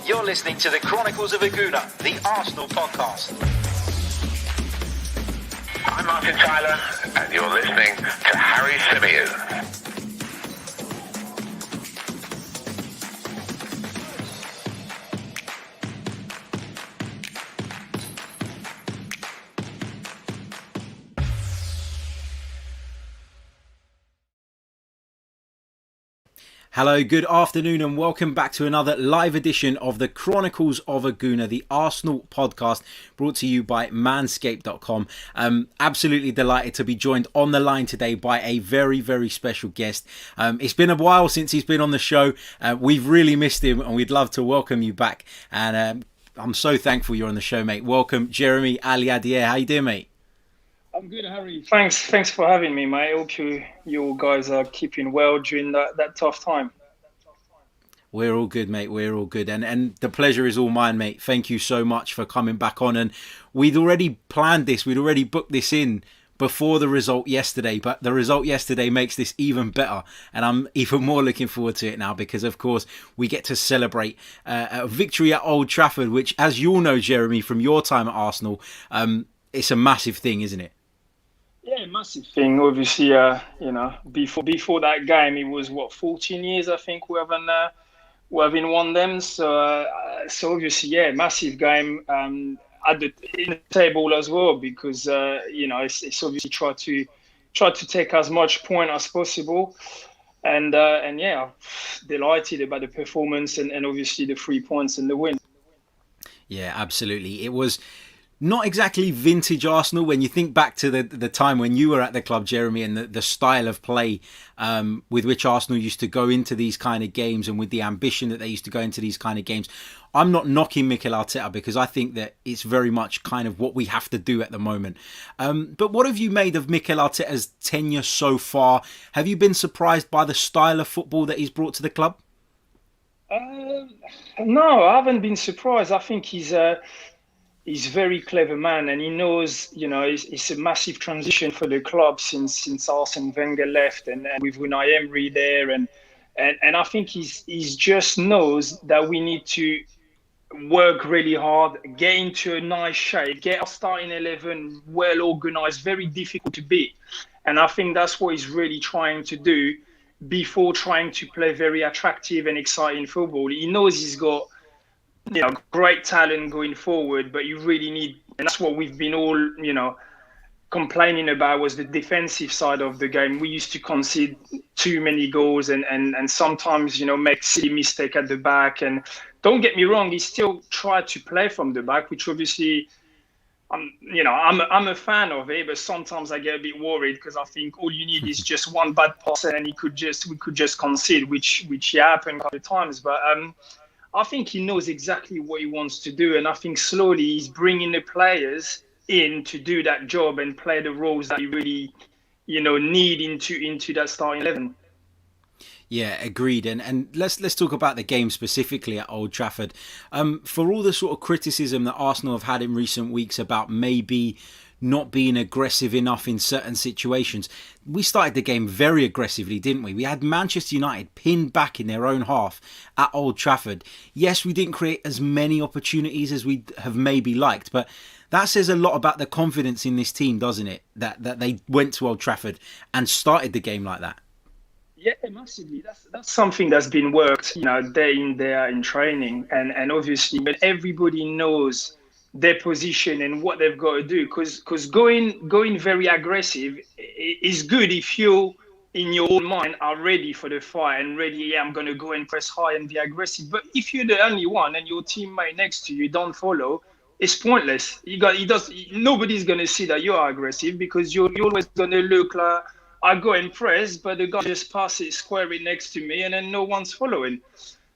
You're listening to the Chronicles of a Gooner, the Arsenal podcast. I'm Martin Tyler, and you're listening to Harry Symeou. Hello, good afternoon and welcome back to another live edition of the Chronicles of a Gooner, the Arsenal podcast brought to you by manscaped.com. Absolutely delighted to be joined on the line today by a very, very special guest. It's been a while since he's been on the show. We've really missed him and we'd love to welcome you back. And I'm so thankful you're on the show, mate. Welcome, Jeremie Aliadiere. How you doing, mate? I'm good, Harry. Thanks for having me, mate. I hope you guys are keeping well during that tough time. We're all good, mate. We're all good. And the pleasure is all mine, mate. Thank you so much for coming back on. And we'd already planned this. We'd already booked this in before the result yesterday. But the result yesterday makes this even better. And I'm even more looking forward to it now because, of course, we get to celebrate a victory at Old Trafford, which, as you all know, Jeremie, from your time at Arsenal, it's a massive thing, isn't it? Yeah, massive thing. Obviously, before that game, it was 14 years, I think, we haven't won them. So obviously, yeah, massive game in the table as well because it's obviously try to take as much point as possible, and yeah, delighted about the performance and obviously the 3 points and the win. Yeah, absolutely. It was not exactly vintage Arsenal when you think back to the time when you were at the club, Jeremie, and the style of play with which Arsenal used to go into these kind of games and with the ambition that they used to go into these kind of games. I'm not knocking Mikel Arteta because I think that it's very much kind of what we have to do at the moment. But what have you made of Mikel Arteta's tenure so far? Have you been surprised by the style of football that he's brought to the club? No, I haven't been surprised. I think he's a very clever man, and he knows, it's a massive transition for the club since Arsene Wenger left, and with Unai Emery there, and I think he's just knows that we need to work really hard, get into a nice shape, get our starting 11 well organised, very difficult to beat, and I think that's what he's really trying to do before trying to play very attractive and exciting football. He knows he's got great talent going forward, but you really need, and that's what we've been all, complaining about, was the defensive side of the game. We used to concede too many goals and sometimes, make silly mistake at the back. And don't get me wrong, he still tried to play from the back, which obviously, I'm a fan of it, but sometimes I get a bit worried because I think all you need is just one bad pass and we could just concede, which happened a couple of times. But I think he knows exactly what he wants to do, and I think slowly he's bringing the players in to do that job and play the roles that he really, need into that starting 11. Yeah, agreed. And let's talk about the game specifically at Old Trafford. For all the sort of criticism that Arsenal have had in recent weeks about maybe not being aggressive enough in certain situations, we started the game very aggressively, didn't we? We had Manchester United pinned back in their own half at Old Trafford. Yes, we didn't create as many opportunities as we have maybe liked, but that says a lot about the confidence in this team, doesn't it? That they went to Old Trafford and started the game like that. Yeah, massively. That's something that's been worked, day in, day out in training, and obviously, but everybody knows their position and what they've got to do, because going very aggressive is good if you in your own mind are ready for the fight and ready, I'm going to go and press high and be aggressive. But if you're the only one and your teammate next to you don't follow, it's pointless. Nobody's going to see that you are aggressive because you're always going to look like I go and press, but the guy just passes square it next to me and then no one's following.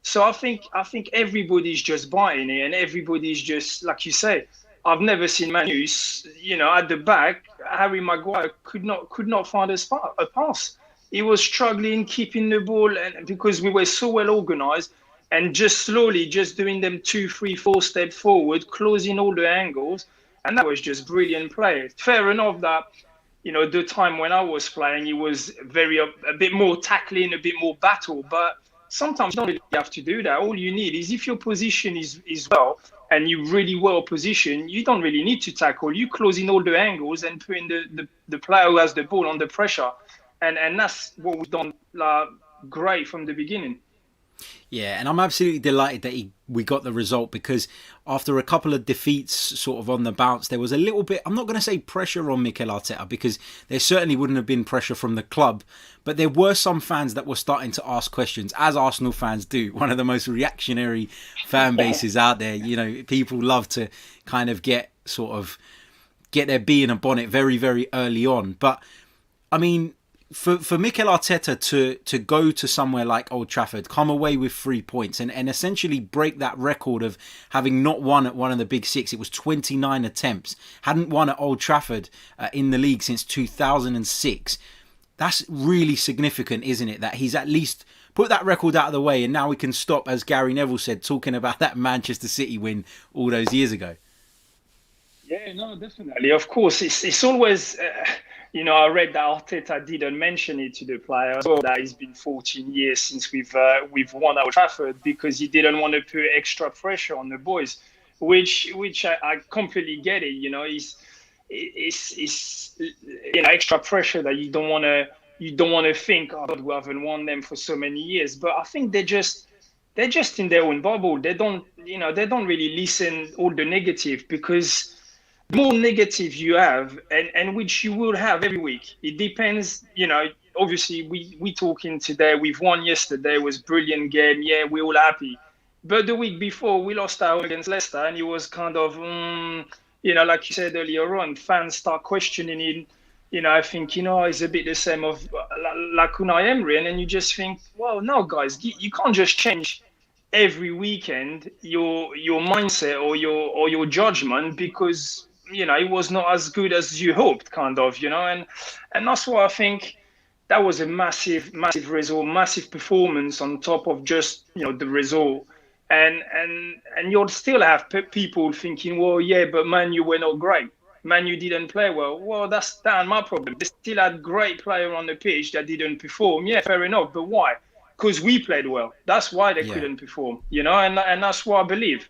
So I think everybody's just buying it, and everybody's just, like you say, I've never seen Man U, at the back, Harry Maguire could not find a pass. He was struggling keeping the ball, and because we were so well organised and just slowly just doing them 2, 3, 4 steps forward, closing all the angles, and that was just brilliant play. Fair enough that, the time when I was playing, it was a bit more tackling, a bit more battle, but sometimes you don't really have to do that. All you need is if your position is well and you're really well positioned, you don't really need to tackle. You close in all the angles and put in the player who has the ball under pressure. And that's what we've done great from the beginning. Yeah, and I'm absolutely delighted that we got the result, because after a couple of defeats sort of on the bounce, there was a little bit, I'm not going to say pressure on Mikel Arteta, because there certainly wouldn't have been pressure from the club, but there were some fans that were starting to ask questions, as Arsenal fans do. One of the most reactionary fan bases out there. You know, people love to kind of get their bee in a bonnet very, very early on. But, I mean, for Mikel Arteta to go to somewhere like Old Trafford, come away with 3 points and essentially break that record of having not won at one of the big six. It was 29 attempts. Hadn't won at Old Trafford in the league since 2006. That's really significant, isn't it? That he's at least put that record out of the way, and now we can stop, as Gary Neville said, talking about that Manchester City win all those years ago. Yeah, no, definitely. Of course, it's always... I read that Arteta didn't mention it to the players. Well, that it's been 14 years since we've won Old Trafford, because he didn't want to put extra pressure on the boys, which I completely get it. It's extra pressure that you don't want to think, oh God, we haven't won them for so many years. But I think they're just in their own bubble. They don't really listen all the negative, because the more negative you have, and which you will have every week, it depends, obviously we talking today, we've won yesterday, it was a brilliant game, yeah, we're all happy. But the week before, we lost our against Leicester, and it was kind of, like you said earlier on, fans start questioning it. I think, it's a bit the same of like Unai Emery, and then you just think, well, no, guys, you can't just change every weekend your mindset or your judgment, because it was not as good as you hoped, kind of, and that's why I think that was a massive result, massive performance on top of just, the result. And you'll still have people thinking, well, yeah, but Man U were not great. Man U didn't play well. Well, that's my problem. They still had great player on the pitch that didn't perform. Yeah, fair enough. But why? Because we played well. That's why they couldn't perform, and that's what I believe.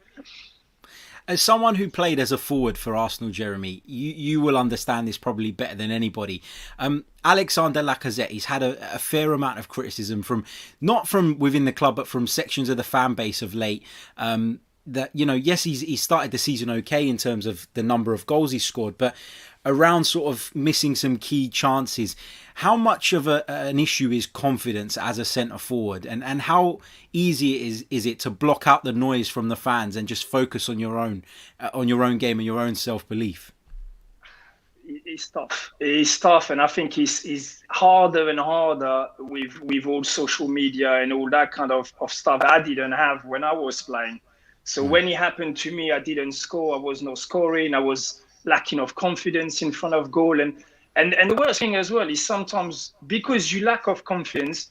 As someone who played as a forward for Arsenal, Jeremy, you will understand this probably better than anybody. Alexandre Lacazette, he's had a fair amount of criticism not from within the club, but from sections of the fan base of late. That, yes, he's started the season okay in terms of the number of goals he's scored, but around sort of missing some key chances. How much of an issue is confidence as a centre forward, and how easy is it to block out the noise from the fans and just focus on your own game and your own self-belief? It's tough, and I think it's harder and harder with all social media and all that kind of stuff I didn't have when I was playing. So when it happened to me, I didn't score. I was not scoring. I was lacking of confidence in front of goal. And the worst thing as well is sometimes, because you lack of confidence,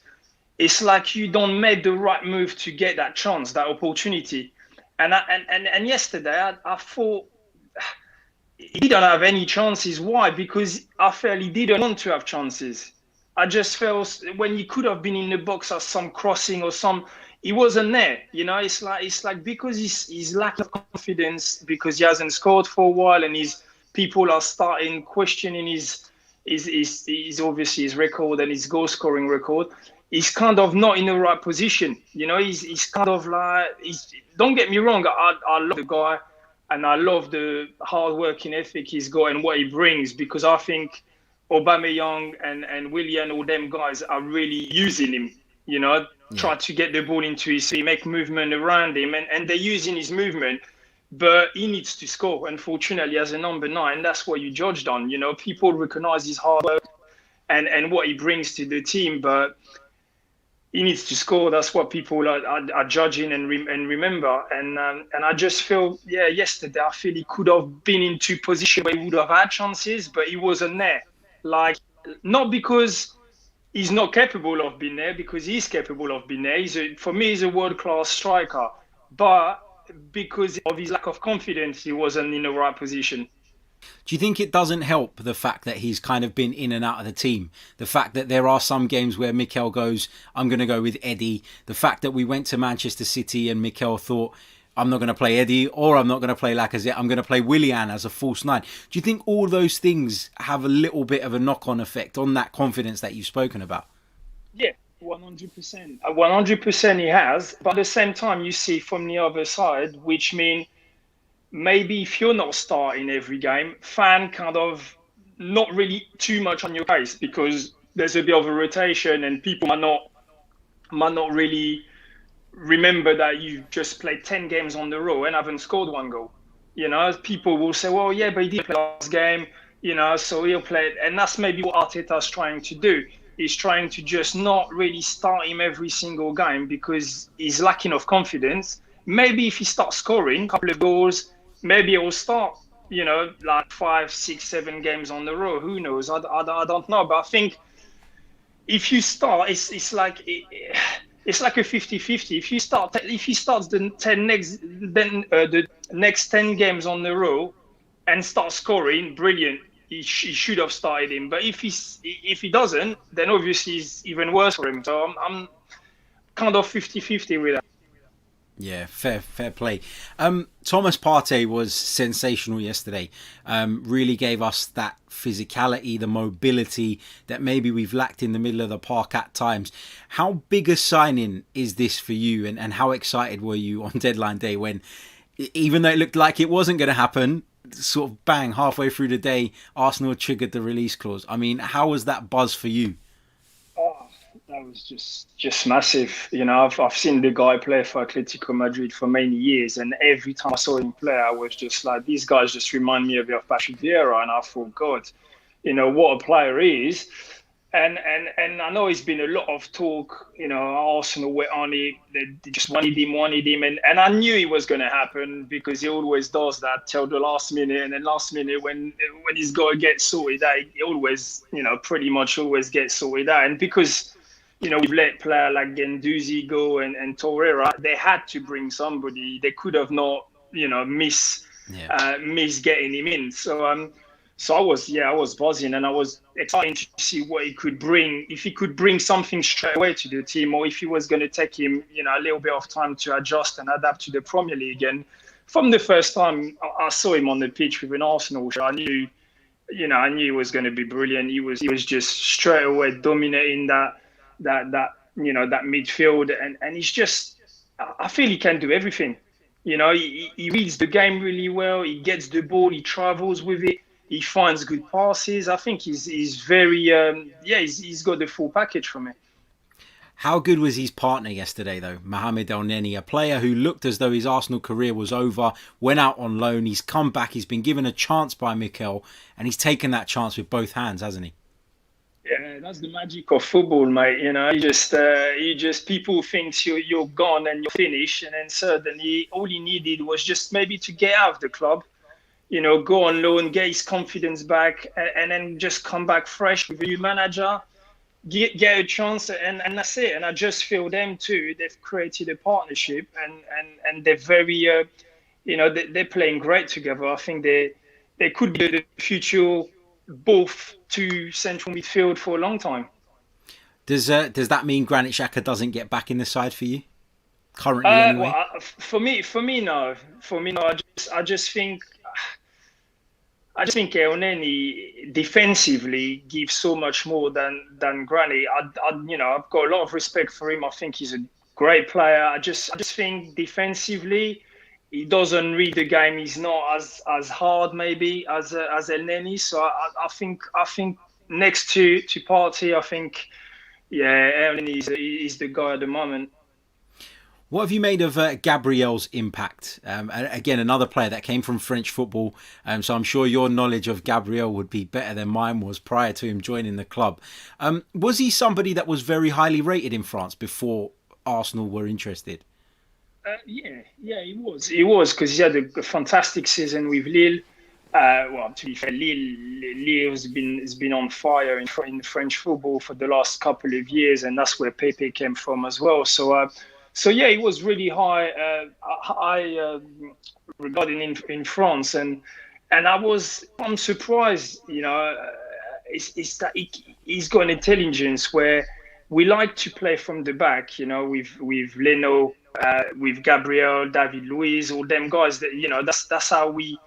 it's like you don't make the right move to get that chance, that opportunity. And yesterday, I thought he didn't have any chances. Why? Because I felt he didn't want to have chances. I just felt when he could have been in the box or some crossing or some, he wasn't there. It's like because he's lacking confidence, because he hasn't scored for a while, and people are starting questioning his obviously his record and his goal scoring record. He's kind of not in the right position. He's kind of like, don't get me wrong, I love the guy, and I love the hard working ethic he's got and what he brings, because I think Aubameyang and Willian, all them guys are really using him, try to get the ball into his feet, make movement around him, and they're using his movement, but he needs to score. Unfortunately, as a number 9, that's what you judged on. People recognize his hard work and what he brings to the team, but he needs to score. That's what people are judging and remember. And I just feel, yesterday, I feel he could have been into position where he would have had chances, but he wasn't there. Like, not because he's not capable of being there, because he's capable of being there. For me, he's a world-class striker. But because of his lack of confidence, he wasn't in the right position. Do you think it doesn't help the fact that he's kind of been in and out of the team? The fact that there are some games where Mikel goes, I'm going to go with Eddie. The fact that we went to Manchester City and Mikel thought, I'm not going to play Eddie or I'm not going to play Lacazette. I'm going to play Willian as a false nine. Do you think all those things have a little bit of a knock-on effect on that confidence that you've spoken about? Yeah, 100%. 100% he has. But at the same time, you see from the other side, which means maybe if you're not starting every game, fan kind of not really too much on your case because there's a bit of a rotation and people might not really remember that you just played 10 games on the row and haven't scored one goal. You know, people will say, well, yeah, but he did play last game, you know, so he'll play. And that's maybe what Arteta's trying to do. He's trying to just not really start him every single game because he's lacking of confidence. Maybe if he starts scoring a couple of goals, maybe he'll start, you know, like 5, 6, 7 games on the row. Who knows? I don't know. But I think if you start, it's like a 50-50. If he starts the next 10 games on the row and starts scoring, brilliant. He should have started him. But if he doesn't, then obviously it's even worse for him. So I'm kind of 50-50 with that. Yeah, fair play. Thomas Partey was sensational yesterday. Really gave us that physicality, the mobility that maybe we've lacked in the middle of the park at times. How big a signing is this for you, and how excited were you on deadline day when, even though it looked like it wasn't going to happen, sort of bang, halfway through the day, Arsenal triggered the release clause? I mean, how was that buzz for you? That was just massive. You know, I've seen the guy play for Atletico Madrid for many years, and every time I saw him play, I was just like, these guys just remind me of Patrick Vieira, and I thought, God, you know, what a player he is. And I know it's been a lot of talk, you know, Arsenal were on it, they just wanted him, and I knew it was going to happen because he always does that till the last minute, and then last minute when he's got to get sorted out, he always, you know, pretty much always gets sorted out. And because, you know, we've let player like Guendouzi go and Torreira, they had to bring somebody. They could have not, you know, miss getting him in. So I was buzzing, and I was excited to see what he could bring. If he could bring something straight away to the team, or if he was going to take him, you know, a little bit of time to adjust and adapt to the Premier League. And from the first time I saw him on the pitch with an Arsenal shirt, I knew he was going to be brilliant. He was just straight away dominating that midfield, and he's just, I feel he can do everything. You know, he reads the game really well. He gets the ball, he travels with it. He finds good passes. I think he's very, he's got the full package for me. How good was his partner yesterday, though? Mohamed Elneny, a player who looked as though his Arsenal career was over, went out on loan. He's come back. He's been given a chance by Mikel, and he's taken that chance with both hands, hasn't he? Yeah, that's the magic of football, mate. You know, you just people think you're gone and you're finished, and then suddenly all he needed was just maybe to get out of the club. You know, go on loan, get his confidence back, and then just come back fresh with a new manager, get a chance, and that's it. And I just feel them too. They've created a partnership, and they're very, they're playing great together. I think they could be the future both to central midfield for a long time. Does that mean Granit Xhaka doesn't get back in the side for you currently? Anyway? Well, for me, no. I just think Elneny defensively gives so much more than Granit. I've got a lot of respect for him. I think he's a great player. I just think defensively, he doesn't read the game. He's not as hard maybe as Elneny. So I think next to Partey, I think Elneny is the guy at the moment. What have you made of Gabriel's impact? Again, another player that came from French football, so I'm sure your knowledge of Gabriel would be better than mine was prior to him joining the club. Was he somebody that was very highly rated in France before Arsenal were interested? He was. He was, because he had a fantastic season with Lille. To be fair, Lille has been on fire in French football for the last couple of years, and that's where Pepe came from as well. So he was really high regarding in France, and And I'm surprised, it's that he's got an intelligence where we like to play from the back, with Leno, with Gabriel, David Luiz, all them guys that, that's how we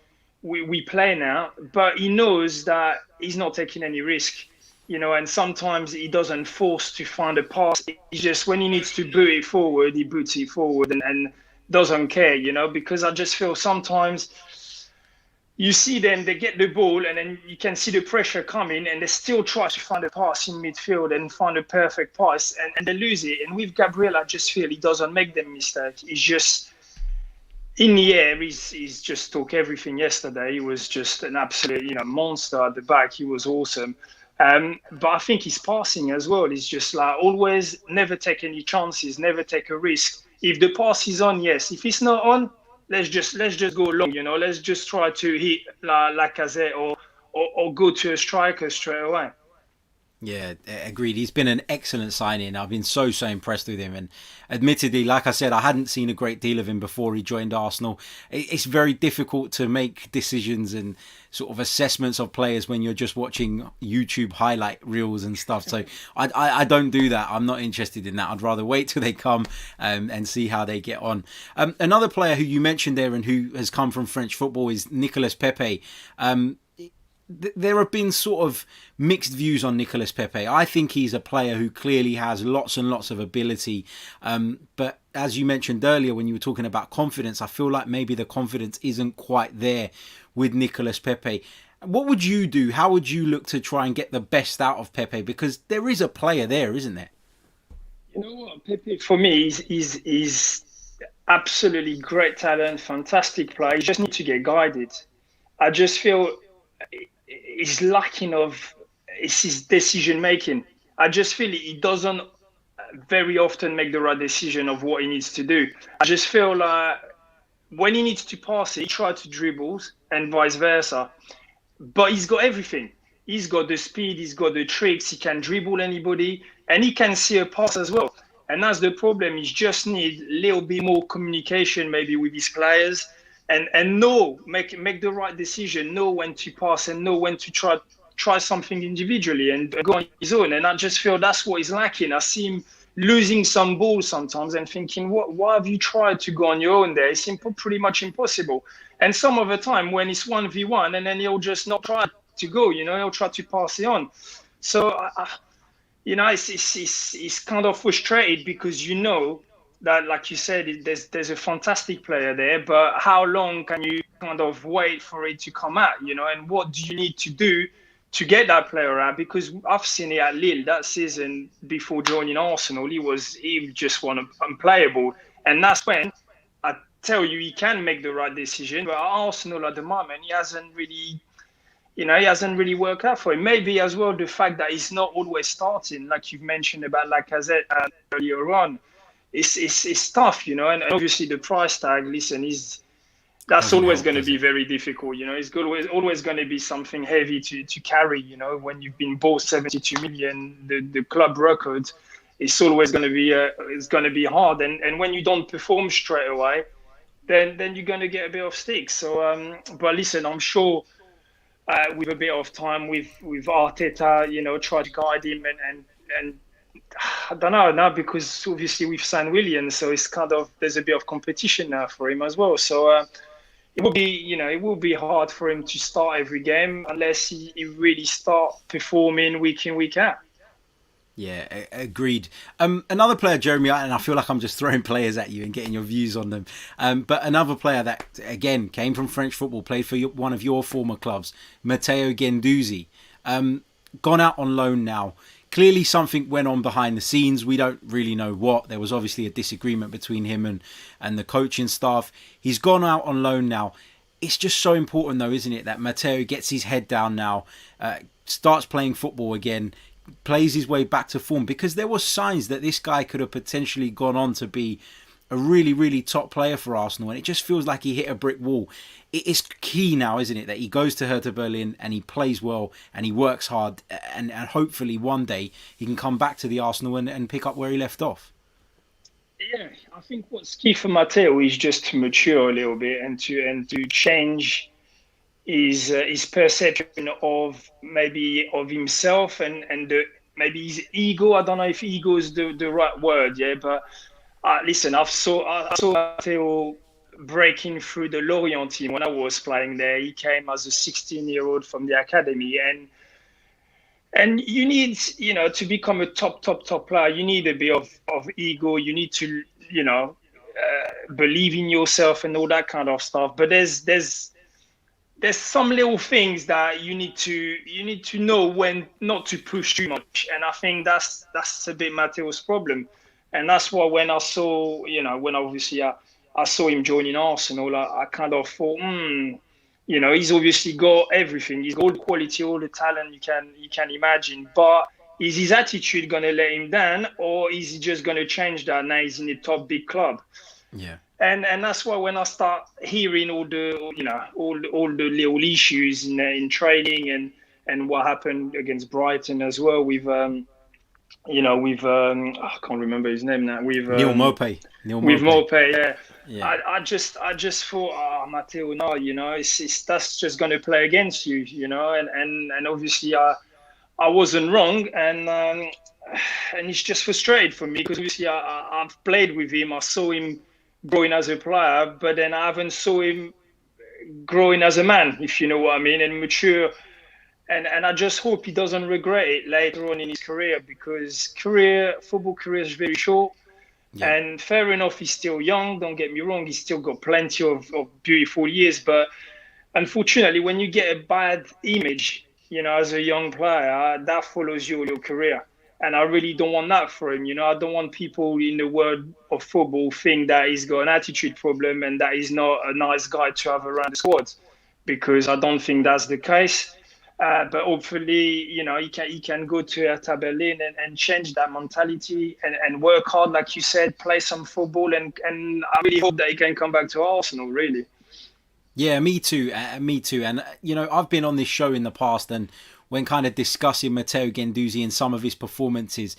play now. But he knows that he's not taking any risk, and sometimes he doesn't force to find a pass. He just, when he needs to boot it forward, he boots it forward and doesn't care, because I just feel sometimes you see them, they get the ball and then you can see the pressure coming and they still try to find a pass in midfield and find a perfect pass and they lose it. And with Gabriel, I just feel he doesn't make them mistakes. He's just in the air. He's just took everything yesterday. He was just an absolute, monster at the back. He was awesome. But I think his passing as well is just like always never take any chances, never take a risk. If the pass is on, yes. If it's not on, let's just go long, let's just try to hit Lacazette or go to a striker straight away. Yeah, agreed. He's been an excellent signing. I've been so impressed with him. And admittedly, like I said, I hadn't seen a great deal of him before he joined Arsenal. It's very difficult to make decisions and sort of assessments of players when you're just watching YouTube highlight reels and stuff. So I don't do that. I'm not interested in that. I'd rather wait till they come and see how they get on. Another player who you mentioned there and who has come from French football is Nicolas Pepe. There have been sort of mixed views on Nicolas Pepe. I think he's a player who clearly has lots and lots of ability. But as you mentioned earlier, when you were talking about confidence, I feel like maybe the confidence isn't quite there with Nicolas Pepe. What would you do? How would you look to try and get the best out of Pepe? Because there is a player there, isn't there? You know what? Pepe, for me, is absolutely great talent, fantastic player. He just needs to get guided. I just feel he's lacking of his decision making. I just feel he doesn't very often make the right decision of what he needs to do. I just feel like when he needs to pass it, he tries to dribble and vice versa. But he's got everything. He's got the speed, he's got the tricks, he can dribble anybody, and he can see a pass as well. And that's the problem. He just needs a little bit more communication maybe with his players. And make the right decision, know when to pass and know when to try something individually and go on his own. And I just feel that's what he's lacking. I see him losing some balls sometimes and thinking, why have you tried to go on your own there? It's pretty much impossible. And some of the time when it's 1v1 and then he'll just not try to go, he'll try to pass it on. So, it's kind of frustrated because that, like you said, there's a fantastic player there, but how long can you kind of wait for it to come out, and what do you need to do to get that player out? Because I've seen it at Lille that season before joining Arsenal. He just was unplayable. And that's when I tell you, he can make the right decision. But at Arsenal at the moment, he hasn't really worked out for him. Maybe as well the fact that he's not always starting, like you've mentioned about Lacazette earlier on. It's tough, and obviously the price tag, that's always going to be very difficult, It's always going to be something heavy to carry, when you've been bought 72 million, the club record, it's always going to be hard. And when you don't perform straight away, then you're going to get a bit of stick. So, but listen, I'm sure with a bit of time with Arteta, try to guide him and I don't know now, because obviously we've signed Willian, so it's kind of, there's a bit of competition now for him as well. So it will be hard for him to start every game unless he really start performing week in, week out. Yeah, agreed. Another player, Jeremy, and I feel like I'm just throwing players at you and getting your views on them. But another player that, again, came from French football, played for one of your former clubs, Matteo Guendouzi, gone out on loan now. Clearly something went on behind the scenes. We don't really know what. There was obviously a disagreement between him and the coaching staff. He's gone out on loan now. It's just so important though, isn't it, that Matteo gets his head down now, starts playing football again, plays his way back to form, because there were signs that this guy could have potentially gone on to be a really, really top player for Arsenal, and it just feels like he hit a brick wall. It is key now, isn't it, that he goes to Hertha Berlin and he plays well and he works hard, and hopefully one day he can come back to the Arsenal and pick up where he left off. Yeah, I think what's key for Matteo is just to mature a little bit and to change his perception of maybe of himself and maybe his ego. I don't know if ego is the right word, yeah. But listen, I saw Matteo breaking through the Lorient team when I was playing there. He came as a 16-year-old from the academy, and you need, to become a top player, you need a bit of ego. You need to, believe in yourself and all that kind of stuff. But there's some little things that you need to know when not to push too much. And I think that's a bit Matteo's problem. And that's why when I saw, when obviously I saw him joining Arsenal, I kind of thought, he's obviously got everything. He's got all the quality, all the talent you can imagine. But is his attitude going to let him down, or is he just going to change that now he's in a top big club? Yeah. And that's why when I start hearing all the little issues in training and what happened against Brighton as well with I can't remember his name now, with Neil Maupay. With Maupay, yeah. Yeah. I just thought, Matteo, no, that's just going to play against you, and obviously I wasn't wrong, and it's just frustrating for me because obviously I've played with him. I saw him growing as a player, but then I haven't saw him growing as a man, if you know what I mean, and mature. And I just hope he doesn't regret it later on in his career, because football career is very short. Yeah. And fair enough, he's still young. Don't get me wrong. He's still got plenty of beautiful years. But unfortunately, when you get a bad image, as a young player, that follows you all your career. And I really don't want that for him. I don't want people in the world of football think that he's got an attitude problem and that he's not a nice guy to have around the squad, because I don't think that's the case. But hopefully, he can go to Hertha Berlin and change that mentality and work hard, like you said, play some football. And I really hope that he can come back to Arsenal, really. Yeah, me too. And, I've been on this show in the past, and when kind of discussing Matteo Guendouzi and some of his performances,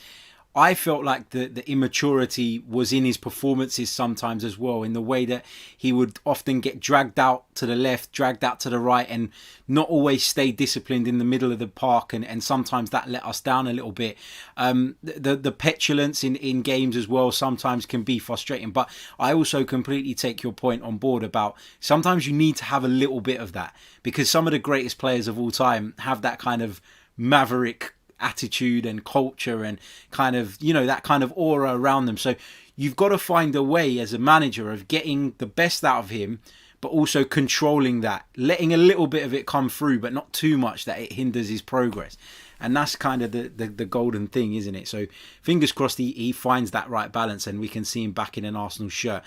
I felt like the immaturity was in his performances sometimes as well, in the way that he would often get dragged out to the left, dragged out to the right, and not always stay disciplined in the middle of the park. And sometimes that let us down a little bit. The petulance in games as well sometimes can be frustrating. But I also completely take your point on board about sometimes you need to have a little bit of that, because some of the greatest players of all time have that kind of maverick attitude and culture and kind of, that kind of aura around them. So you've got to find a way as a manager of getting the best out of him, but also controlling that, letting a little bit of it come through, but not too much that it hinders his progress. And that's kind of the golden thing, isn't it? So fingers crossed he finds that right balance and we can see him back in an Arsenal shirt.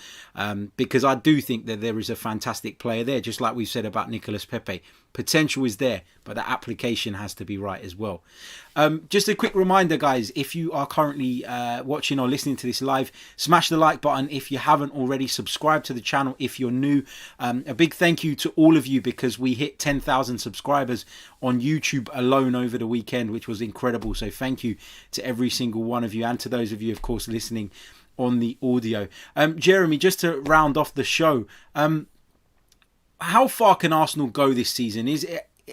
Because I do think that there is a fantastic player there, just like we've said about Nicolas Pepe. Potential is there, but the application has to be right as well. Just a quick reminder, guys, if you are currently watching or listening to this live, smash the like button. If you haven't already, subscribe to the channel if you're new. A big thank you to all of you, because we hit 10,000 subscribers on YouTube alone over the weekend, which was incredible. So thank you to every single one of you, and to those of you, of course, listening on the audio. Jeremy, just to round off the show, how far can Arsenal go this season?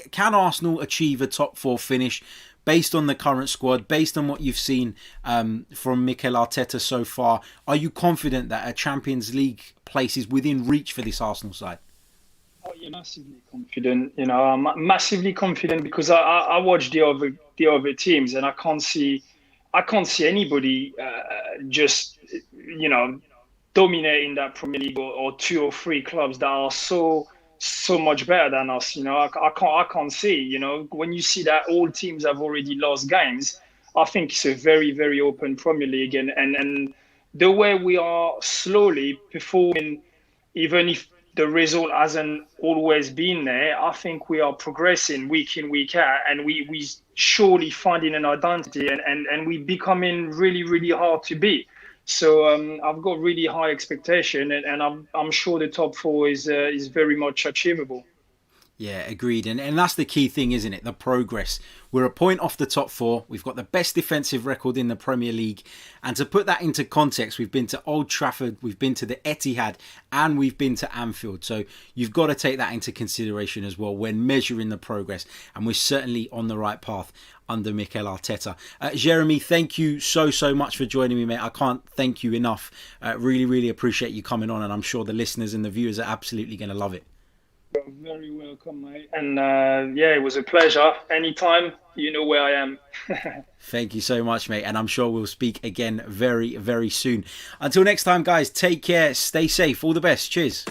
Can Arsenal achieve a top 4 finish based on the current squad, based on what you've seen from Mikel Arteta so far? Are you confident that a Champions League place is within reach for this Arsenal side? Oh, yeah, massively confident. I'm massively confident, because I watch the other teams, and I can't see anybody just dominating that Premier League, or 2 or 3 clubs that are so much better than us. I can't see. When you see that all teams have already lost games, I think it's a very, very open Premier League, and the way we are slowly performing, even if the result hasn't always been there, I think we are progressing week in, week out, and we surely finding an identity, and we becoming really, really hard to beat. So I've got really high expectation, and I'm sure the top 4 is very much achievable. Yeah, agreed. And that's the key thing, isn't it? The progress. We're a point off the top four. We've got the best defensive record in the Premier League. And to put that into context, we've been to Old Trafford, we've been to the Etihad, and we've been to Anfield. So you've got to take that into consideration as well when measuring the progress. And we're certainly on the right path under Mikel Arteta. Jeremie, thank you so much for joining me, mate. I can't thank you enough. Really appreciate you coming on, and I'm sure the listeners and the viewers are absolutely going to love it. You're very welcome, mate. And it was a pleasure. Anytime, you know where I am. Thank you so much, mate. And I'm sure we'll speak again very soon. Until next time, guys, take care. Stay safe. All the best. Cheers.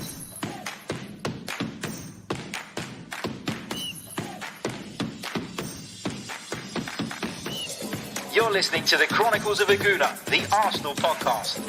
You're listening to the Chronicles of a Gooner, the Arsenal podcast.